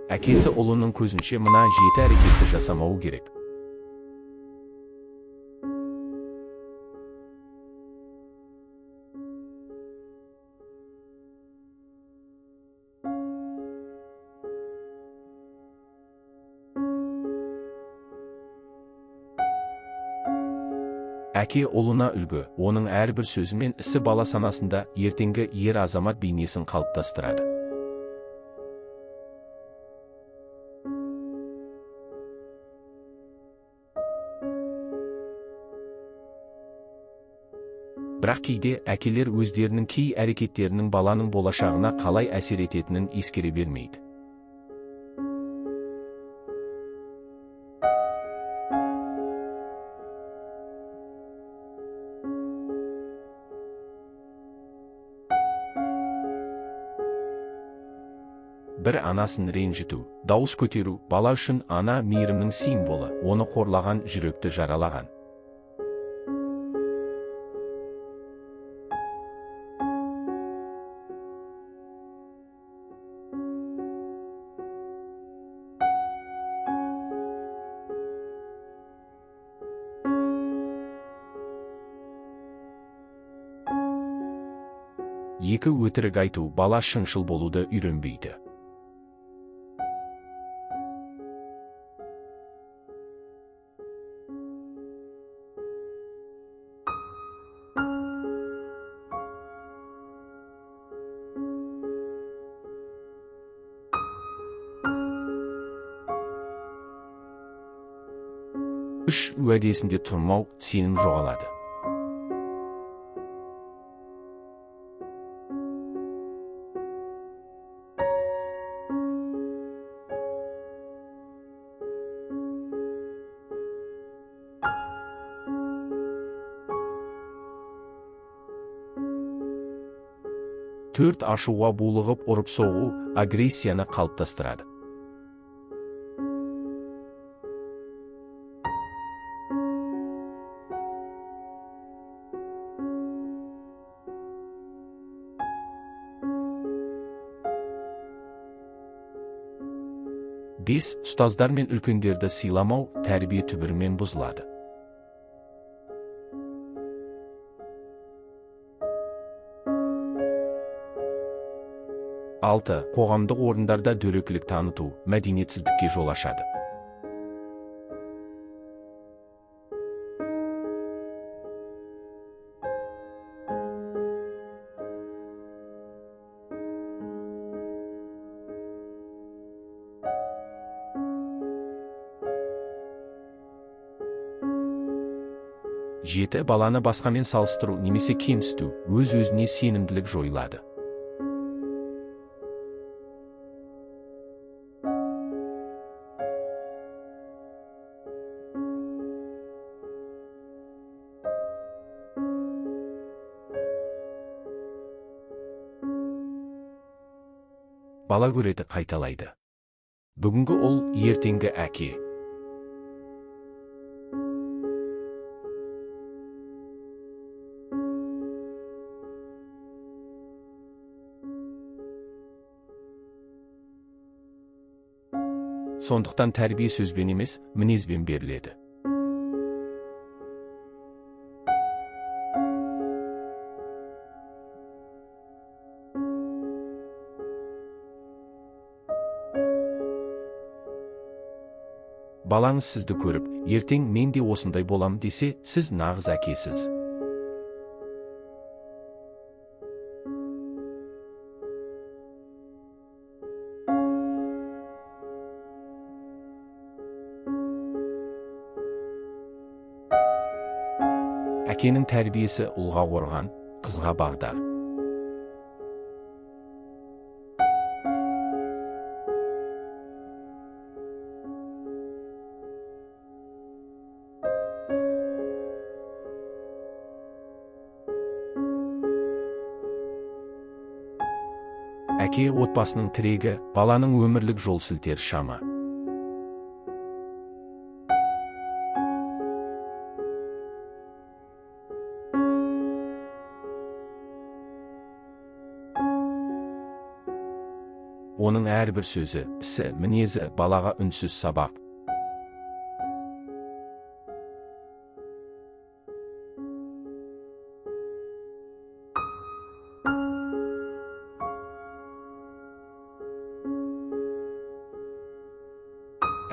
Әкесі ұлының көзінше мына жеті әрекетті жасамауы керек. Әке ұлына үлгі, оның әрбір сөзі мен ісі бала санасында ертеңгі ер азамат бейнесін қалыптастырады. Бірақ кейде әкелер өздерінің кей әрекеттерінің баланың болашағына қалай әсер ететінін ескере бермейді. Бір анасын ренжіту, дауыс көтеру бала үшін ана мейірімнің символы, оны қорлаған жүректі жаралаған. Екі өтірік айту бала шыншыл болуды үйренбейді. Үш уәдесінде тұрмау, сенім жоғалады. Төрт ашуға булығып ұрып соғу, агрессияны қалыптастырады. Бес, ұстаздар мен үлкендерді сыйламау, тәрбие түбірімен бұзылады. Алты, қоғамдық орындарда дөрекілік таныту, мәдениетсіздікке жол ашады. Жеті, баланы басқамен салыстыру немесе кемсіту, өз-өзіне сенімділік жойылады. Бала көреді, қайталайды. Бүгінгі ұл, ертеңгі әке. Сондықтан тәрбие сөзбен емес, мінезбен беріледі. Балаңыз сізді көріп, ертең мен де осындай болам десе, сіз нағыз әкесіз. Әкенің тәрбиесі ұлға қорған, қызға бағдар. Әке отбасының тірегі, баланың өмірлік жол сілтер шамы. Оның әрбір сөзі, ісі, мінезі балаға үнсіз сабақ.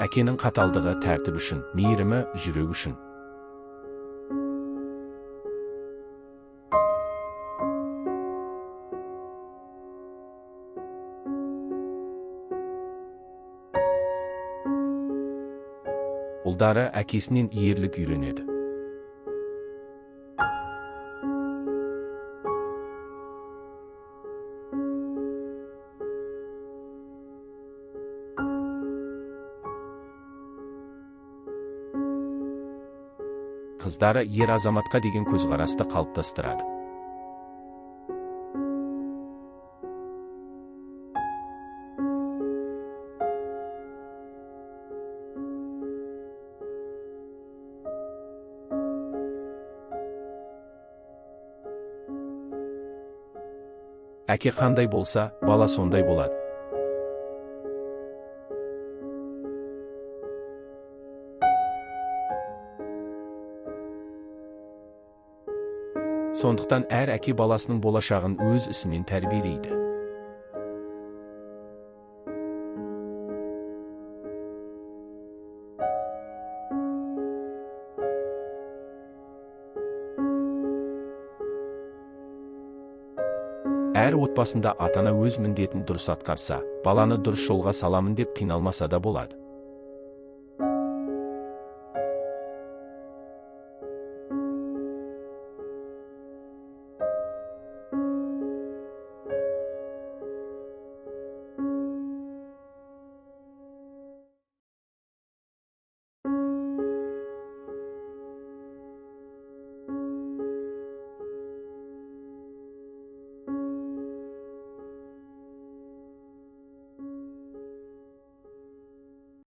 Әкенің қаталдығы тәртіп үшін, мейірімі жүрек үшін. Ұлдары әкесінен ерлік үйренеді. Қыздары ер азаматқа деген көзқарасты қалыптастырады. Әке қандай болса, бала сондай болады. Сондықтан әр әке баласының болашағын өз ісімен тәрбиелейді. Әр отбасында ата-ана өз міндетін дұрыс атқарса, баланы дұрыс жолға саламын деп қиналмаса да болады.